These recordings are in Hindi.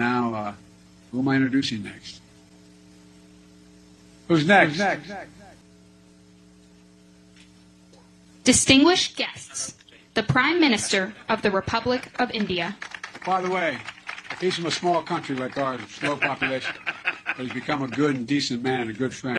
Now, who am I introducing next? Who's next? Distinguished guests, the Prime Minister of the Republic of India. By the way, he's from a small country like ours, slow population, but he's become a good and decent man and a good friend.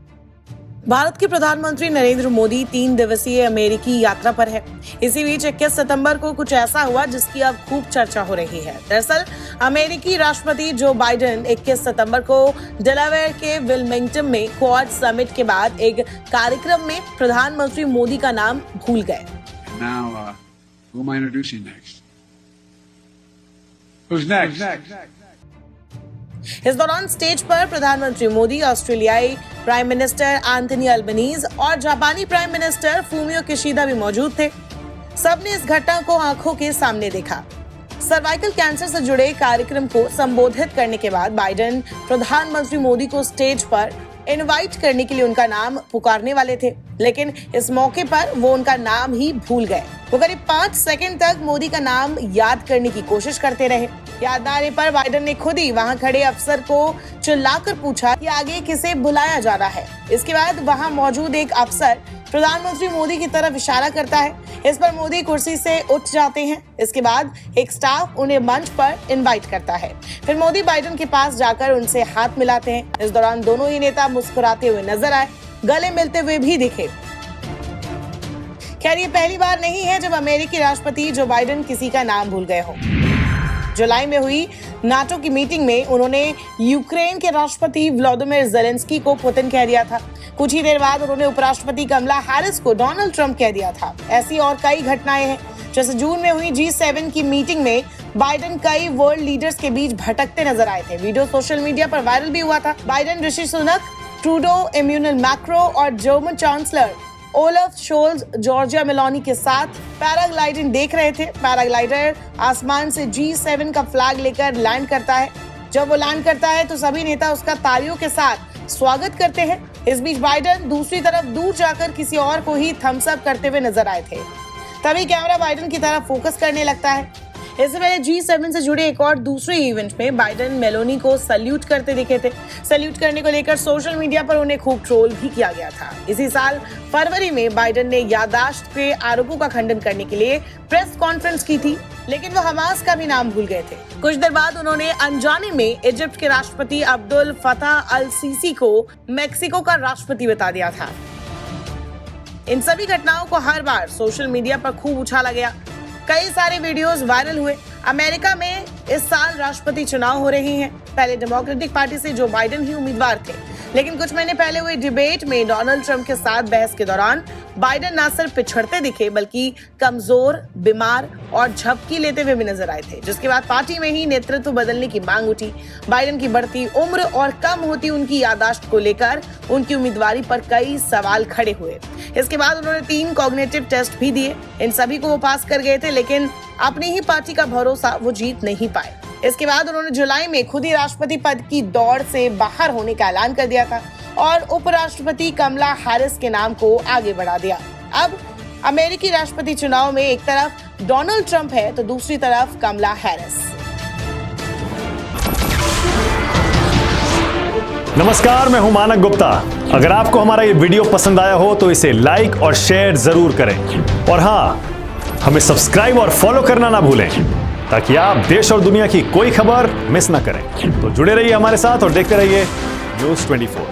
Bharat के प्रधानमंत्री नरेंद्र मोदी 3 दिवसीय अमेरिकी यात्रा पर है। इसी बीच 21 सितंबर को कुछ ऐसा हुआ जिसकी अब खूब चर्चा हो रही है। दरअसल अमेरिकी राष्ट्रपति जो बाइडेन 21 सितंबर को डेलावेयर के विल्मिंगटन में क्वाड समिट के बाद एक कार्यक्रम में प्रधानमंत्री मोदी का नाम भूल गए। Now, who am I introducing next? Who's next? इस दौरान स्टेज पर प्रधानमंत्री मोदी, ऑस्ट्रेलियाई प्राइम मिनिस्टर एंथनी अल्बनीज और जापानी प्राइम मिनिस्टर फूमियो किशिदा भी मौजूद थे। सबने इस घटना को आंखों के सामने देखा। सर्वाइकल कैंसर से जुड़े कार्यक्रम को संबोधित करने के बाद बाइडेन प्रधानमंत्री मोदी को स्टेज पर इनवाइट करने के लिए उनका नाम पुकारने वाले थे, लेकिन इस मौके पर वो उनका नाम ही भूल गए। वो करीब 5 सेकंड तक मोदी का नाम याद करने की कोशिश करते रहे। याद न आने पर बाइडेन ने खुद ही वहां खड़े अफसर को चिल्लाकर पूछा कि आगे किसे बुलाया जा रहा है। इसके बाद वहां मौजूद एक अफसर प्रधानमंत्री मोदी की तरफ इशारा करता है। इस पर मोदी कुर्सी से उठ जाते हैं। इसके बाद एक स्टाफ उन्हें मंच पर इनवाइट करता है। फिर मोदी बाइडेन के पास जाकर उनसे हाथ मिलाते हैं। इस दौरान दोनों ही नेता मुस्कुराते हुए नजर आए, गले मिलते हुए भी दिखे। खैर, ये पहली बार नहीं है जब अमेरिकी राष्ट्रपति जो बाइडेन किसी का नाम भूल गए हो। जुलाई में हुई नाटो की मीटिंग में उन्होंने यूक्रेन के राष्ट्रपति व्लादिमीर ज़ेलेंस्की को पुतिन कह दिया था। कुछ ही देर बाद उन्होंने उपराष्ट्रपति कमला हैरिस को डोनाल्ड ट्रंप कह दिया था। ऐसी और कई घटनाएं हैं। जैसे जून में हुई G7 की मीटिंग में बाइडेन कई वर्ल्ड लीडर्स के बीच भटकते नजर आए थे। वीडियो सोशल मीडिया पर वायरल भी हुआ था। Biden Rishi Sunak, Trudeau, Emmanuel Macron और German chancellor Olaf Scholz Giorgia Meloni के साथ पैराग्लाइडिंग देख रहे थे। पैराग्लाइडर आसमान से G7 का फ्लैग लेकर लैंड करता है। जब वो लैंड करता है तो सभी नेता उसका तालियों के साथ स्वागत करते हैं। इस बीच बाइडेन दूसरी तरफ दूर जाकर किसी और को ही थम्स अप करते हुए नजर आए थे। तभी कैमरा बाइडेन की तरफ फोकस करने लगता है। इससे पहले G7 से जुड़े एक और दूसरे इवेंट में बाइडेन मेलोनी को सल्यूट करते दिखे थे। सल्यूट करने को लेकर सोशल मीडिया पर उन्हें खूब ट्रोल भी किया गया था। इसी साल फरवरी में बाइडेन ने याददाश्त के आरोपों का खंडन करने के लिए प्रेस कॉन्फ्रेंस की थी, लेकिन वो हमास का भी नाम भूल गए थे। कुछ देर बाद उन्होंने अनजाने में इजिप्ट के राष्ट्रपति अब्दुल फताह अल सीसी को मेक्सिको का राष्ट्रपति बता दिया था। इन सभी घटनाओं को हर बार सोशल मीडिया पर खूब उछाला गया। कई सारे वीडियोस वायरल हुए। अमेरिका में इस साल राष्ट्रपति चुनाव हो रही हैं। पहले डेमोक्रेटिक पार्टी से जो बाइडेन ही उम्मीदवार थे, लेकिन कुछ महीने पहले हुए डिबेट में डोनाल्ड ट्रंप के साथ बहस के दौरान बाइडेन न सिर्फ पिछड़ते दिखे बल्कि कमजोर, बीमार और झपकी लेते हुए भी नजर आए थे, जिसके बाद पार्टी में ही नेतृत्व बदलने की मांग उठी। बाइडेन की बढ़ती उम्र और कम होती उनकी याददाश्त को लेकर उनकी उम्मीदवारी पर कई सवाल खड़े हुए। इसके बाद उन्होंने 3 कॉग्निटिव टेस्ट भी दिए। इन सभी को वो पास कर गए थे, लेकिन अपनी ही पार्टी का भरोसा वो जीत नहीं पाए। इसके बाद उन्होंने जुलाई में खुद ही राष्ट्रपति पद की दौड़ से बाहर होने का ऐलान कर दिया था और उपराष्ट्रपति कमला हैरिस के नाम को आगे बढ़ा दिया। अब अमेरिकी राष्ट्रपति चुनाव में एक तरफ डोनाल्ड ट्रंप है तो दूसरी तरफ कमला हैरिस। नमस्कार, मैं हूं मानक गुप्ता। अगर आपको हमारा ये वीडियो पसंद आया हो तो इसे लाइक और शेयर जरूर करें और हाँ, हमें सब्सक्राइब और फॉलो करना ना भूलें ताकि आप देश और दुनिया की कोई खबर मिस ना करें। तो जुड़े रहिए हमारे साथ और देखते रहिए न्यूज़ 24।